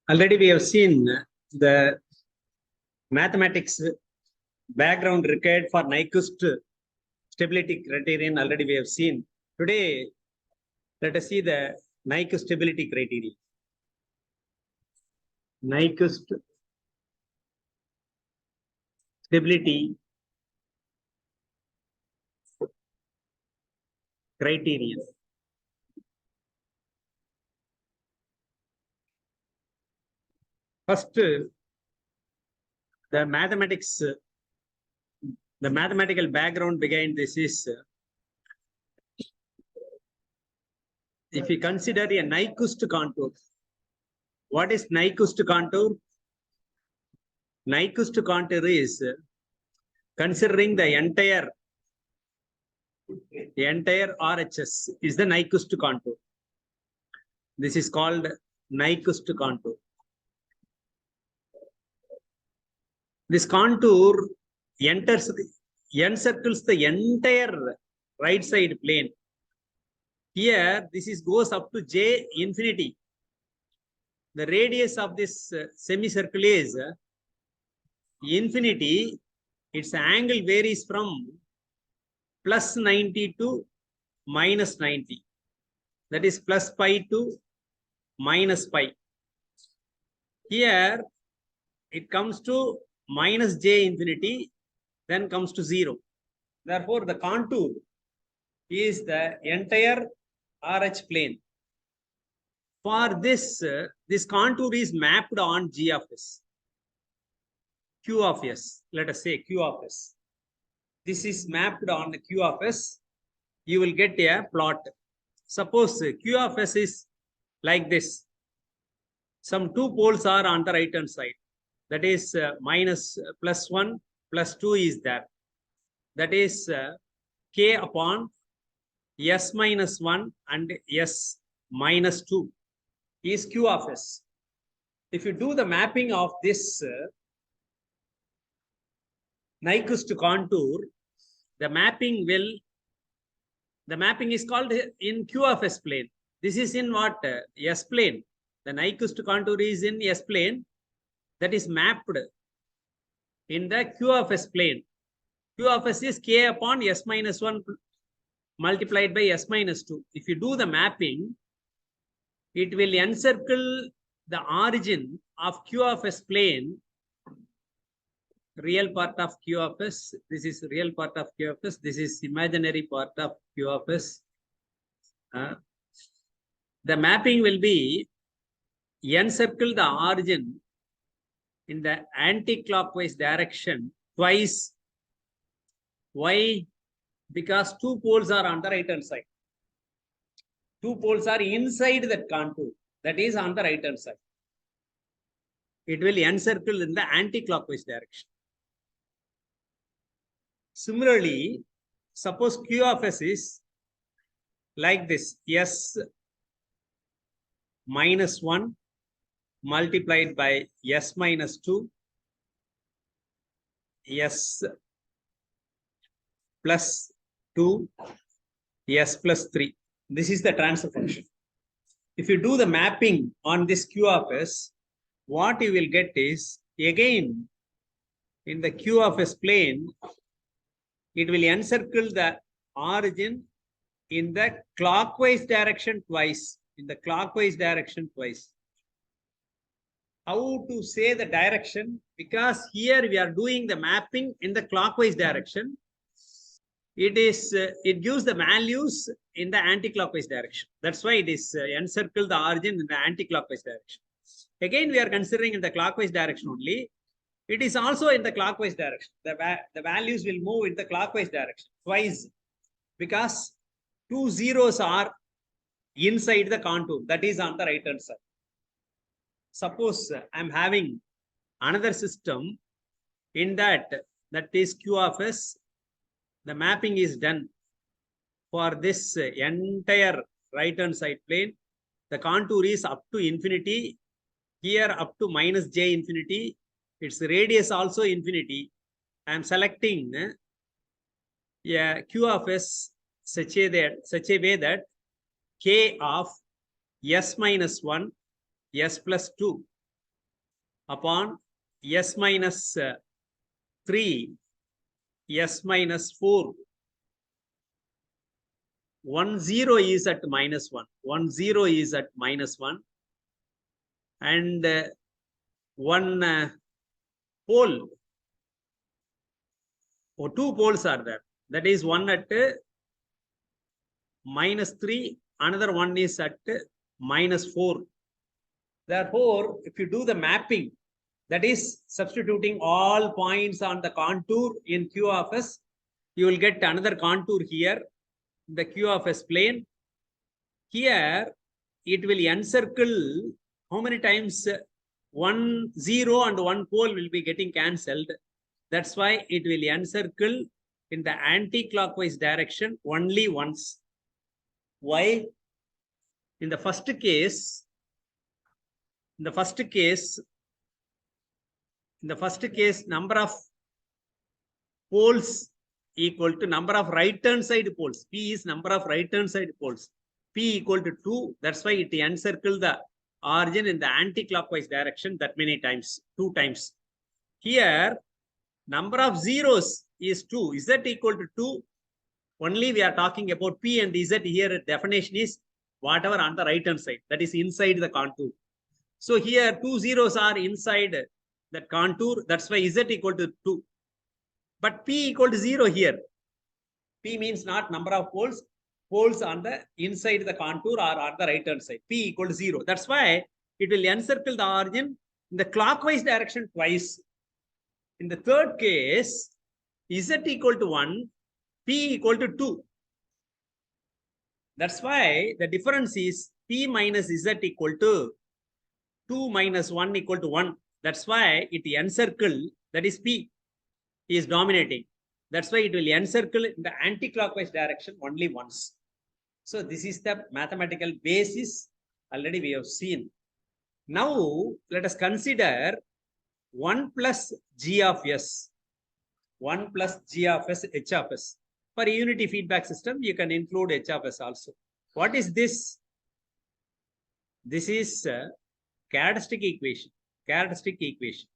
Already we have seen the mathematics background required for Nyquist stability criterion. Already we have seen. Today, let us see the Nyquist stability criterion. Nyquist stability criterion. First, the mathematical background behind this is, if you consider a Nyquist contour. What is Nyquist contour? Nyquist contour is considering the entire RHS is the Nyquist contour. This is called Nyquist contour. This contour encircles the entire right side plane. Here, this goes up to J infinity. The radius of this semicircle is infinity. Its angle varies from plus 90 to minus 90. That is plus pi to minus pi. Here, it comes to minus J infinity, then comes to 0. Therefore, the contour is the entire RH plane. For this, this contour is mapped on G of S. Q of S, let us say Q of S. This is mapped on the Q of S. You will get a plot. Suppose Q of S is like this. Some two poles are on the right hand side. That is minus plus 1 plus 2 is there. That is K upon S minus 1 and S minus 2 is Q of S. If you do the mapping of this Nyquist contour, the mapping is called in Q of S plane. This is in what? S plane. The Nyquist contour is in S plane. That is mapped in the Q of S plane. Q of S is K upon S minus 1 multiplied by S minus 2. If you do the mapping, it will encircle the origin of Q of S plane, real part of Q of S. This is real part of Q of S. This is imaginary part of Q of S. The mapping will be encircle the origin in the anti-clockwise direction twice. Why? Because two poles are on the right hand side. Two poles are inside that contour. That is on the right hand side. It will encircle in the anti-clockwise direction. Similarly, suppose Q of S is like this. S minus 1 multiplied by S minus 2, S plus 2, S plus 3. This is the transfer function. If you do the mapping on this Q of S, what you will get is, again, in the Q of S plane, it will encircle the origin in the clockwise direction twice. In the clockwise direction twice. How to say the direction? Because here we are doing the mapping in the clockwise direction. It gives the values in the anti-clockwise direction. That's why it is encircle the origin in the anti-clockwise direction. Again, we are considering in the clockwise direction only. It is also in the clockwise direction. The values will move in the clockwise direction twice, because two zeros are inside the contour. That is on the right hand side. Suppose I'm having another system in that is Q of S. The mapping is done for this entire right hand side plane. The contour is up to infinity. Here up to minus J infinity. Its radius also infinity. I am selecting Q of S such a way that K of S minus 1, S plus 2 upon s minus 3, s minus 4. 1, 0 is at minus 1. 1, 0 is at minus 1. And one pole or two poles are there. That is one at minus 3. Another one is at minus 4. Therefore, if you do the mapping, that is substituting all points on the contour in Q of S, you will get another contour here, the Q of S plane. Here, it will encircle how many times 1, 0 and 1 pole will be getting cancelled. That's why it will encircle in the anti-clockwise direction only once. Why? In the first case, number of poles equal to number of right-hand side poles. P is number of right-hand side poles. P equal to 2. That's why it encircle the origin in the anti-clockwise direction that many times, 2 times. Here, number of zeros is 2. Z equal to 2. Only we are talking about P and Z here. Definition is whatever on the right-hand side. That is inside the contour. So here 2 zeros are inside that contour. That's why Z equal to 2. But P equal to 0 here. P means not number of poles. Poles on the inside the contour or on the right-hand side. P equal to 0. That's why it will encircle the origin in the clockwise direction twice. In the third case, Z equal to 1, P equal to 2. That's why the difference is P minus Z equal to 2 minus 1 equal to 1. That's why it encircle, that is P is dominating. That's why it will encircle in the anti-clockwise direction only once. So this is the mathematical basis already we have seen. Now let us consider 1 plus G of S. 1 plus G of S, H of S. For a unity feedback system, you can include H of S also. What is this? This is a characteristic equation. Characteristic equation.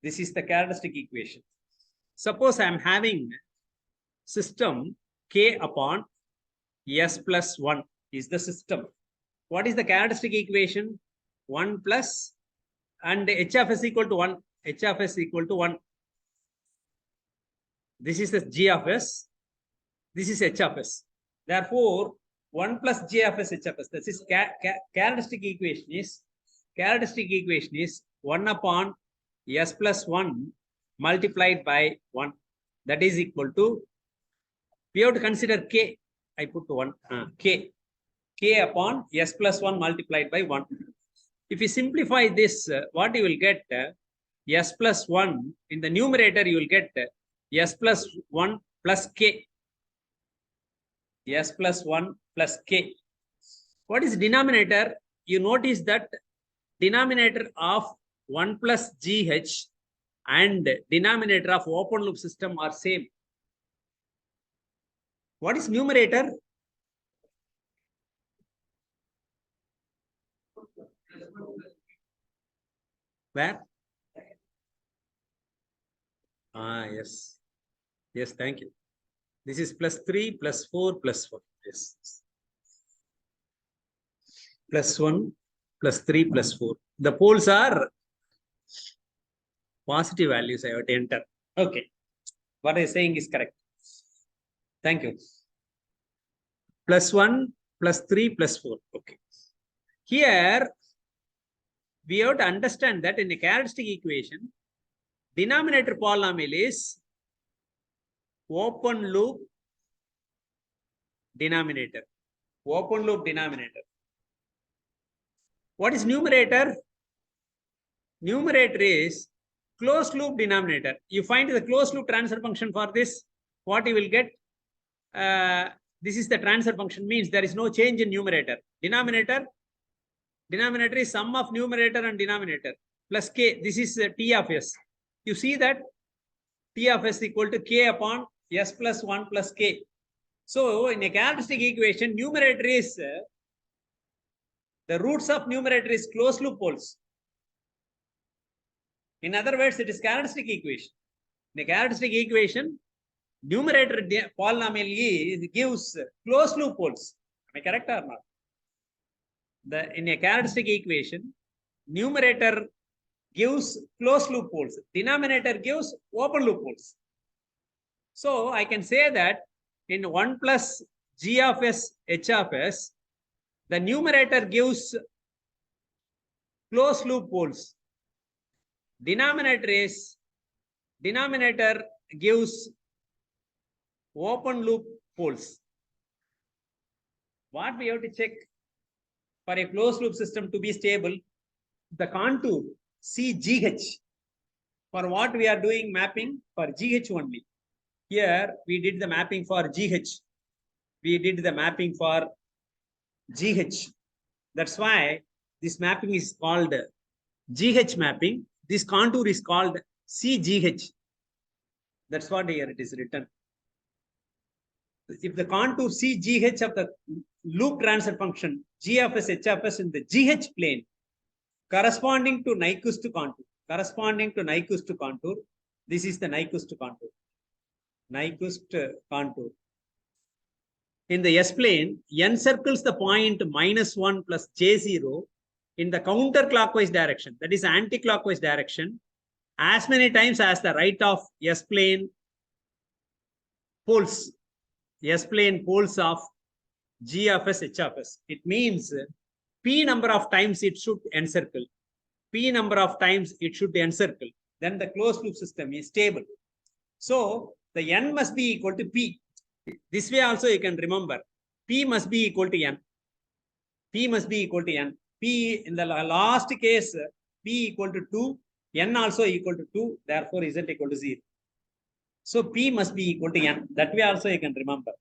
This is the characteristic equation. Suppose I am having system K upon S plus 1 is the system. What is the characteristic equation? 1 plus and H of S equal to 1. H of S equal to 1. This is the G of S. This is H of S. Therefore, 1 plus G of S, H of S. This is characteristic equation is 1 upon S plus 1 multiplied by 1. That is equal to, we have to consider K. I put 1, K. K upon S plus 1 multiplied by 1. If you simplify this, what you will get? S plus 1. In the numerator, you will get S plus 1 plus K. S plus 1 plus K. What is denominator? You notice that denominator of 1 plus GH and denominator of open loop system are same. What is numerator? Where? Yes. Yes, thank you. This is plus 3, plus 4, plus 1. Yes. Plus 1, plus 3, plus 4. The poles are positive values. I have to enter. Okay. What I am saying is correct. Thank you. Plus 1, plus 3, plus 4. Okay. Here, we have to understand that in a characteristic equation, denominator polynomial is open loop denominator. Open loop denominator. What is numerator? Numerator is closed loop denominator. You find the closed loop transfer function for this. What you will get? This is the transfer function, means there is no change in numerator. Denominator is sum of numerator and denominator plus K. This is T of S. You see that T of S equal to K upon S plus 1 plus K. So in a characteristic equation, numerator is the roots of numerator is closed loop poles. In other words, it is characteristic equation. The characteristic equation, numerator polynomial E gives closed loop poles. Am I correct or not? In a characteristic equation, numerator gives closed loop poles. Denominator gives open loop poles. So I can say that in 1 plus g of s h of s, the numerator gives closed loop poles. Denominator gives open loop poles. What we have to check for a closed loop system to be stable, the contour CGH. For what we are doing mapping? For GH only. Here we did the mapping for GH. We did the mapping for GH. That's why this mapping is called GH mapping. This contour is called CGH. That's what here it is written. If the contour CGH of the loop transfer function G of s, H of s in the GH plane corresponding to Nyquist contour, this is the Nyquist contour. In the S plane, encircles the point -1 plus J0 in the counterclockwise direction, that is anti-clockwise direction, as many times as the right of S plane poles of G of s, H of s. It means P number of times it should encircle. Then the closed loop system is stable. So the N must be equal to P. This way also you can remember. P must be equal to N. P in the last case, P equal to 2, N also equal to 2, therefore Z equal to 0. So P must be equal to N. That way also you can remember.